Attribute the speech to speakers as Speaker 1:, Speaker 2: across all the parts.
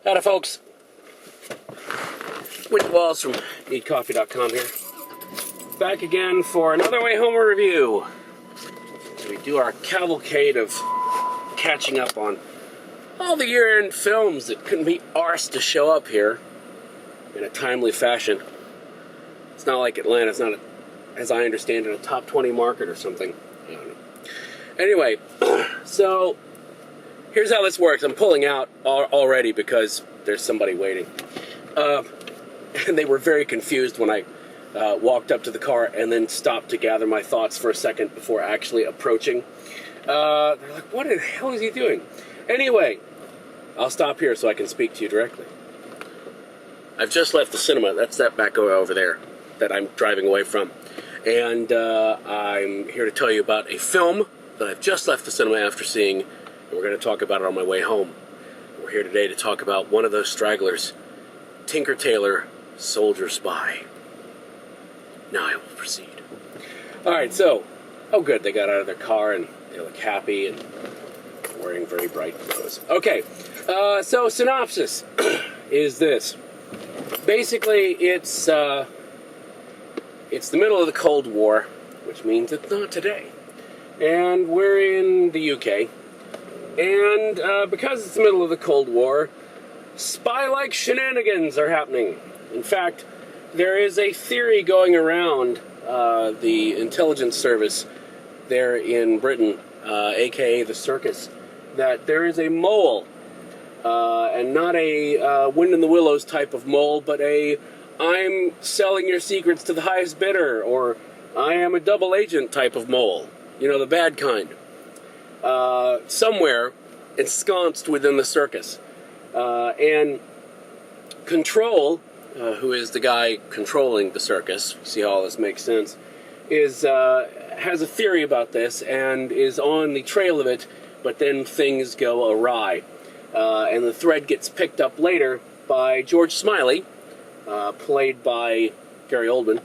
Speaker 1: Howdy, folks. Whitney Walls from NeedCoffee.com here. Back again for another Wayhomer review. We do our cavalcade of catching up on all the year-end films that couldn't be arsed to show up here in a timely fashion. It's not like Atlanta's not, as I understand it, a top 20 market or something. I don't know. Anyway, so here's how this works. I'm pulling out already because there's somebody waiting. And they were very confused when I walked up to the car and then stopped to gather my thoughts for a second before actually approaching. They're like, what the hell is he doing? Anyway, I'll stop here so I can speak to you directly. I've just left the cinema. That's that back over there that I'm driving away from. And I'm here to tell you about a film that I've just left the cinema after seeing, and we're going to talk about it on my way home. We're here today to talk about one of those stragglers, Tinker Tailor, Soldier Spy. Now I will proceed. Alright, so, oh good, they got out of their car and they look happy and wearing very bright clothes. Okay, so synopsis is this. Basically, it's the middle of the Cold War, which means it's not today. And we're in the UK. And because it's the middle of the Cold War, spy-like shenanigans are happening. In fact, there is a theory going around the intelligence service there in Britain, aka the circus, that there is a mole, and not a Wind in the Willows type of mole, but a I'm selling your secrets to the highest bidder, or I am a double agent type of mole. You know, the bad kind. Somewhere ensconced within the circus. And Control, who is the guy controlling the circus, see how all this makes sense, has a theory about this and is on the trail of it, but then things go awry. And the thread gets picked up later by George Smiley, played by Gary Oldman,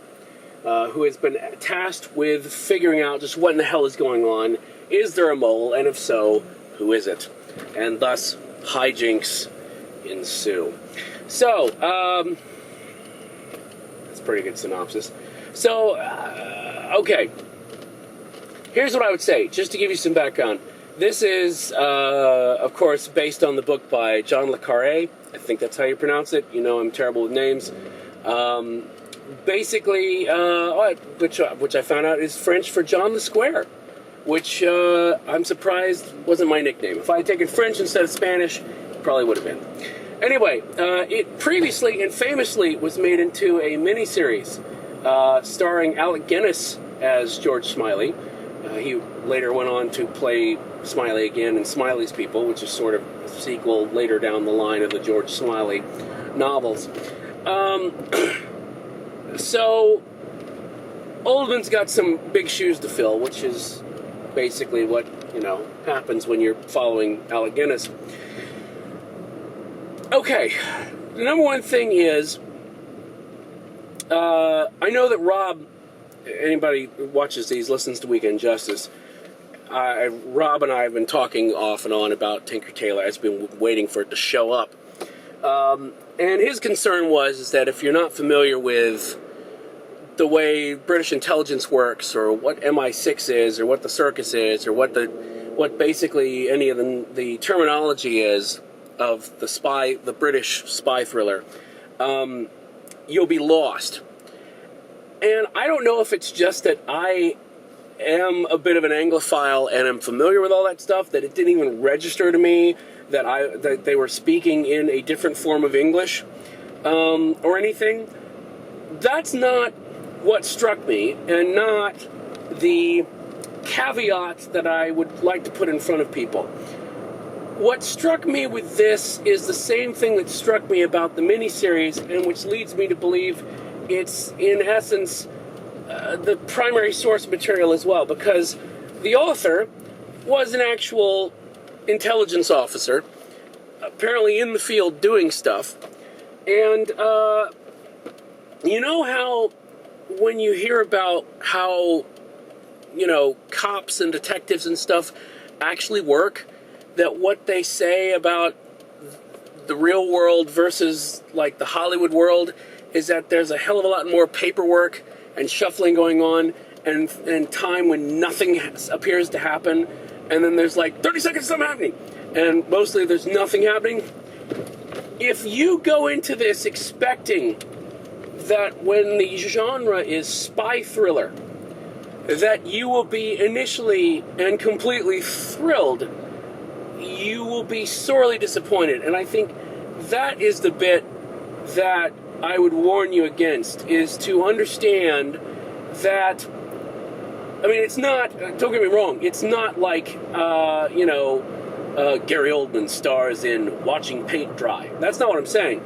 Speaker 1: who has been tasked with figuring out just what in the hell is going on. Is there a mole? And if so, who is it? And thus, hijinks ensue. So, that's a pretty good synopsis. So, okay. Here's what I would say, just to give you some background. This is, of course, based on the book by John le Carré. I think that's how you pronounce it. You know I'm terrible with names. Basically, which I found out is French for John the Square, which I'm surprised wasn't my nickname. If I had taken French instead of Spanish, it probably would have been. Anyway, it previously and famously was made into a miniseries starring Alec Guinness as George Smiley. He later went on to play Smiley again in Smiley's People, which is sort of a sequel later down the line of the George Smiley novels. So, Oldman's got some big shoes to fill, which is basically what, happens when you're following Alec Guinness. Okay, the number one thing is, I know that Rob, anybody who watches these, listens to Weekend Justice, Rob and I have been talking off and on about Tinker Tailor. I've been waiting for it to show up. And his concern was that if you're not familiar with the way British intelligence works, or what MI6 is, or what the circus is, or what basically any of the terminology is of the British spy thriller, you'll be lost. And I don't know if it's just that I am a bit of an Anglophile and am familiar with all that stuff, that it didn't even register to me that they were speaking in a different form of English, or anything. That's not what struck me, and not the caveat that I would like to put in front of people. What struck me with this is the same thing that struck me about the miniseries, and which leads me to believe it's, in essence, the primary source material as well, because the author was an actual intelligence officer, apparently in the field doing stuff. And you know how when you hear about how, cops and detectives and stuff actually work, that what they say about the real world versus like the Hollywood world is that there's a hell of a lot more paperwork and shuffling going on, and time when nothing appears to happen, and then there's like 30 seconds of something happening, and mostly there's nothing happening. If you go into this expecting that when the genre is spy thriller, that you will be initially and completely thrilled, you will be sorely disappointed. And I think that is the bit that I would warn you against, is to understand that, I mean, it's not, don't get me wrong, it's not like, Gary Oldman stars in Watching Paint Dry. That's not what I'm saying.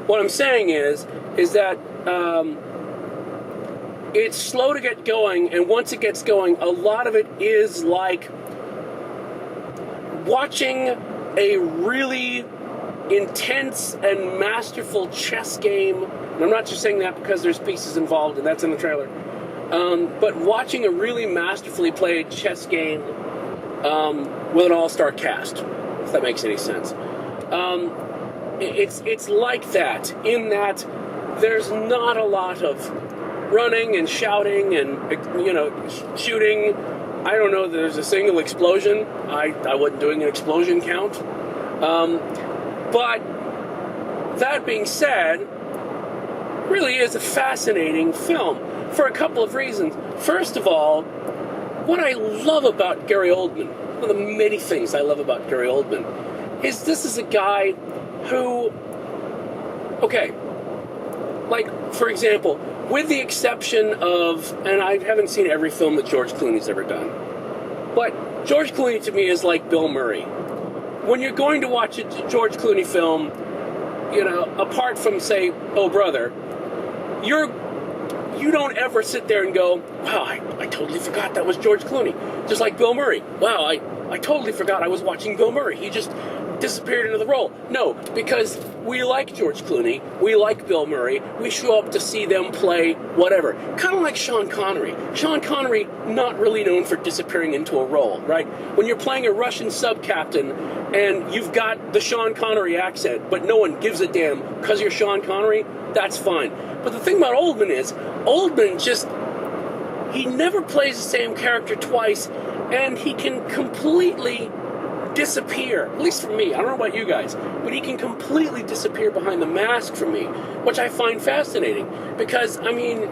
Speaker 1: What I'm saying is that it's slow to get going, and once it gets going, a lot of it is like watching a really intense and masterful chess game. And I'm not just saying that because there's pieces involved, and that's in the trailer. But watching a really masterfully played chess game with an all-star cast, if that makes any sense. It's like that, in that there's not a lot of running and shouting and, shooting. I don't know that there's a single explosion. I wasn't doing an explosion count. But that being said, really is a fascinating film for a couple of reasons. First of all, what I love about Gary Oldman, one of the many things I love about Gary Oldman, is this is a guy who, okay, like, for example, with the exception of, and I haven't seen every film that George Clooney's ever done, but George Clooney to me is like Bill Murray. When you're going to watch a George Clooney film, apart from, say, Oh Brother, you don't ever sit there and go, wow, I totally forgot that was George Clooney. Just like Bill Murray. Wow, I totally forgot I was watching Bill Murray. He just disappeared into the role. No, because we like George Clooney, we like Bill Murray, we show up to see them play whatever. Kind of like Sean Connery. Sean Connery, not really known for disappearing into a role, right? When you're playing a Russian sub-captain and you've got the Sean Connery accent, but no one gives a damn because you're Sean Connery, that's fine. But the thing about Oldman is, he never plays the same character twice, and he can completely disappear, at least for me. I don't know about you guys, but he can completely disappear behind the mask for me, which I find fascinating. Because, I mean,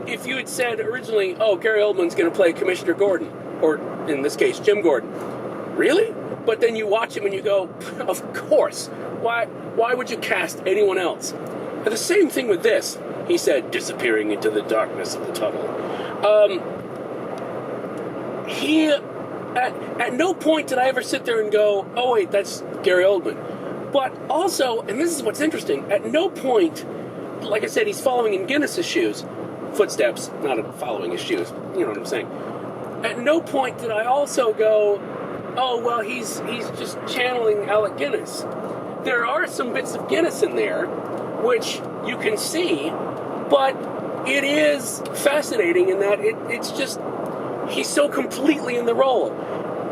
Speaker 1: if you had said originally, oh, Gary Oldman's going to play Commissioner Gordon, or in this case, Jim Gordon, really? But then you watch him and you go, of course. Why would you cast anyone else? And the same thing with this. He said, disappearing into the darkness of the tunnel. At no point did I ever sit there and go, oh wait, that's Gary Oldman. But also, and this is what's interesting, at no point, like I said, he's following in Guinness's shoes. Footsteps, not following his shoes. You know what I'm saying? At no point did I also go, oh, well, he's just channeling Alec Guinness. There are some bits of Guinness in there, which you can see, but it is fascinating in that it's just, he's so completely in the role.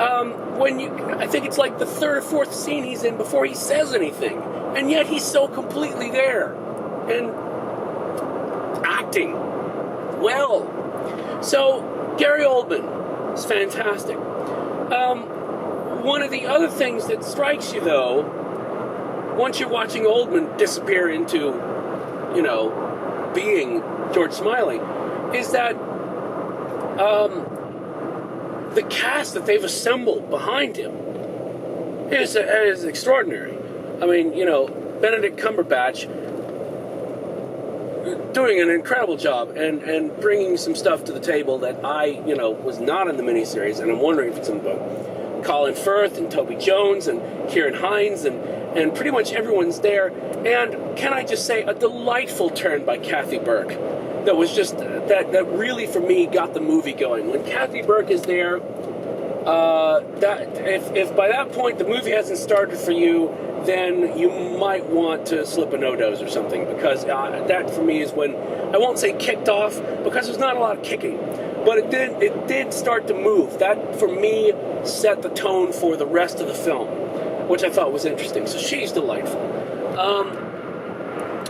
Speaker 1: I think it's like the third or fourth scene he's in before he says anything, and yet he's so completely there, and acting well. So, Gary Oldman is fantastic. One of the other things that strikes you, though, once you're watching Oldman disappear into, being George Smiley, is that the cast that they've assembled behind him is extraordinary. I mean, Benedict Cumberbatch doing an incredible job and bringing some stuff to the table that I, was not in the miniseries, and I'm wondering if it's in the book. Colin Firth and Toby Jones and Kieran Hines and pretty much everyone's there. And can I just say, a delightful turn by Kathy Burke that was just, that really for me got the movie going. When Kathy Burke is there, if by that point the movie hasn't started for you, then you might want to slip a no-dose or something, because that for me is when, I won't say kicked off, because there's not a lot of kicking, but it did start to move. That for me set the tone for the rest of the film. which I thought was interesting. So she's delightful.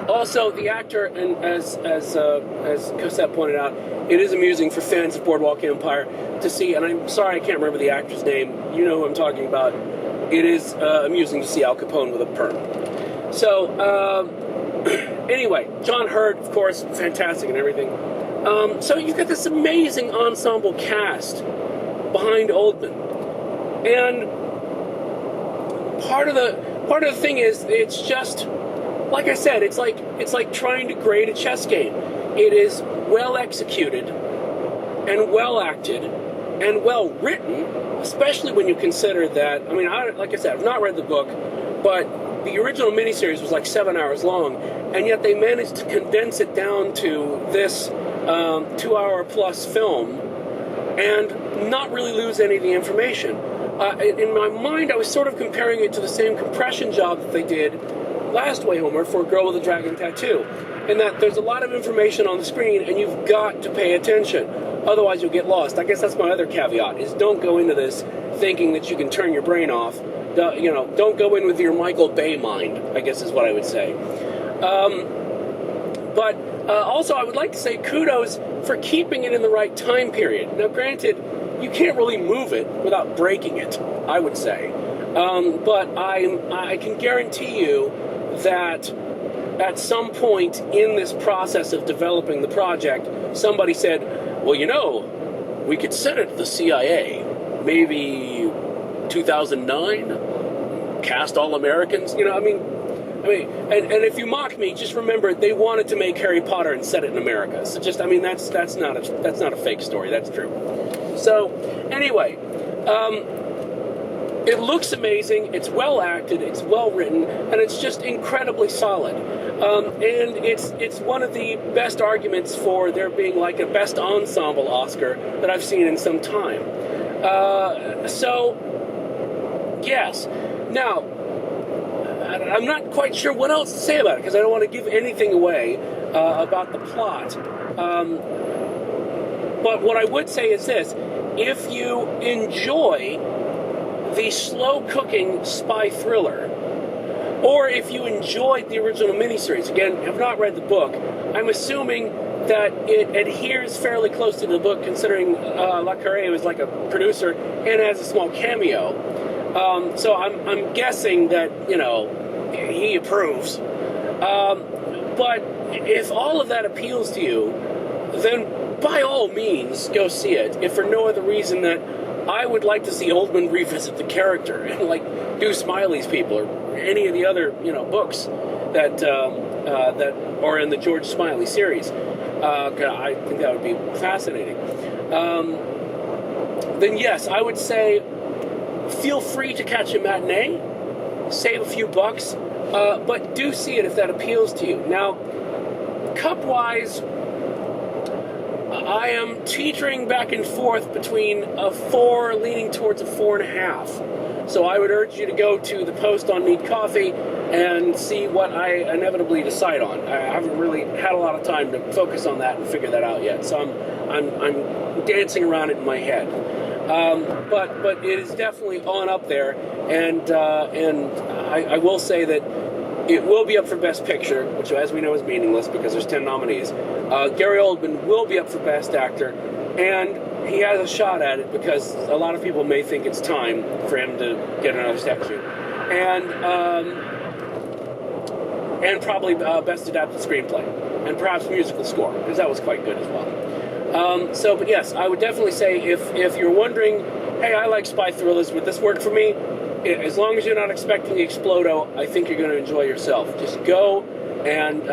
Speaker 1: Also, the actor, and as Cosette pointed out, it is amusing for fans of Boardwalk Empire to see, and I'm sorry I can't remember the actor's name, you know who I'm talking about, it is amusing to see Al Capone with a perm. So, anyway, John Hurt, of course, fantastic and everything. So you've got this amazing ensemble cast behind Oldman. And part of the thing is, it's just, like I said, it's like trying to grade a chess game. It is well executed and well acted and well written, especially when you consider that, I mean, like I said, I've not read the book, but the original miniseries was like 7 hours long, and yet they managed to condense it down to this 2-hour-plus film and not really lose any of the information. In my mind, I was sort of comparing it to the same compression job that they did last Wayhomer for A Girl with a Dragon Tattoo, in that there's a lot of information on the screen and you've got to pay attention, otherwise you'll get lost. I guess that's my other caveat, is don't go into this thinking that you can turn your brain off. Don't go in with your Michael Bay mind, I guess is what I would say. But also I would like to say kudos for keeping it in the right time period. Now granted, you can't really move it without breaking it, I would say. But I can guarantee you that at some point in this process of developing the project, somebody said, well, we could send it to the CIA, maybe 2009, cast all Americans, and if you mock me, just remember they wanted to make Harry Potter and set it in America. So that's not a fake story, that's true. So anyway, it looks amazing, it's well acted, it's well written, and it's just incredibly solid. And it's one of the best arguments for there being like a best ensemble Oscar that I've seen in some time. So, yes. Now, I'm not quite sure what else to say about it, because I don't want to give anything away about the plot. But what I would say is this: if you enjoy the slow-cooking spy thriller, or if you enjoyed the original miniseries, again, have not read the book, I'm assuming that it adheres fairly close to the book, considering Le Carré was like a producer and has a small cameo. So I'm guessing that, he approves. But if all of that appeals to you, then by all means, go see it, if for no other reason that I would like to see Oldman revisit the character and do Smiley's People or any of the other books that are in the George Smiley series. I think that would be fascinating. Then yes, I would say feel free to catch a matinee, save a few bucks, but do see it if that appeals to you. Now, cup-wise, I am teetering back and forth between a 4 leaning towards a 4.5. So I would urge you to go to the post on Need Coffee and see what I inevitably decide on. I haven't really had a lot of time to focus on that and figure that out yet. So I'm dancing around it in my head. But it is definitely on up there, and I will say that it will be up for Best Picture, which, as we know, is meaningless because there's 10 nominees. Gary Oldman will be up for Best Actor, and he has a shot at it because a lot of people may think it's time for him to get another statue. And probably Best Adapted Screenplay, and perhaps musical score, because that was quite good as well. But yes, I would definitely say if you're wondering, hey, I like spy thrillers, would this work for me? As long as you're not expecting the Explodo, I think you're going to enjoy yourself. Just go and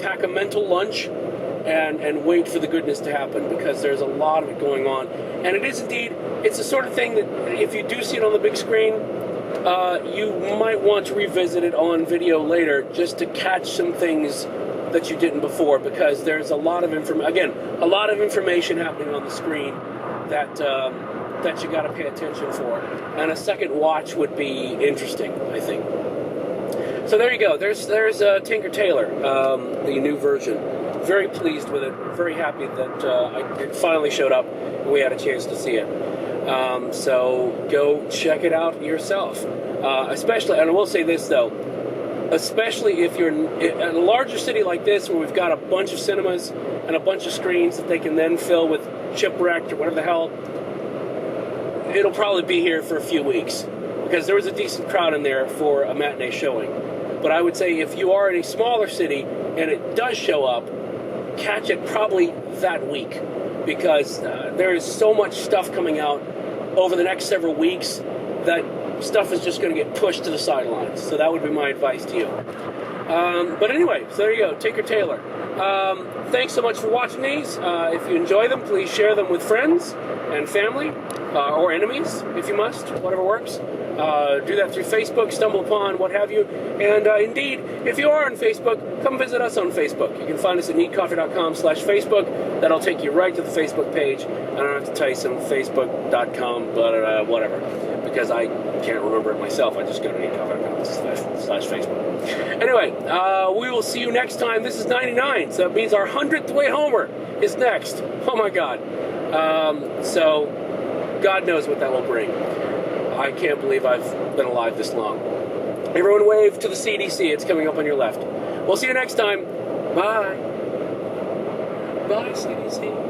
Speaker 1: pack a mental lunch and wait for the goodness to happen, because there's a lot of it going on. And it is indeed, it's the sort of thing that if you do see it on the big screen, you might want to revisit it on video later just to catch some things that you didn't before, because there's a lot of information happening on the screen that you got to pay attention for, and a second watch would be interesting, I think. So there you go. There's Tinker Tailor, the new version. Very pleased with it. Very happy that it finally showed up and we had a chance to see it. So go check it out yourself. Especially, and I will say this though, especially if you're in a larger city like this where we've got a bunch of cinemas and a bunch of screens that they can then fill with Chipwrecked or whatever the hell, it'll probably be here for a few weeks because there was a decent crowd in there for a matinee showing. But I would say if you are in a smaller city and it does show up, catch it probably that week because there is so much stuff coming out over the next several weeks that stuff is just going to get pushed to the sidelines. So that would be my advice to you. But anyway, so there you go. Take your Tailor. Thanks so much for watching these. If you enjoy them, please share them with friends and family or enemies, if you must, whatever works. Do that through Facebook, Stumble Upon, what have you. And indeed, if you are on Facebook, come visit us on Facebook. You can find us at neatcoffee.com/Facebook. That'll take you right to the Facebook page. I don't have to tell you some facebook.com, but whatever, because I can't remember it myself. I just go to neatcoffee.com/Facebook. Anyway, we will see you next time. This is 99, so that means our 100th Wayhomer is next. Oh my God. So God knows what that will bring. I can't believe I've been alive this long. Everyone wave to the CDC. It's coming up on your left. We'll see you next time. Bye. Bye, CDC.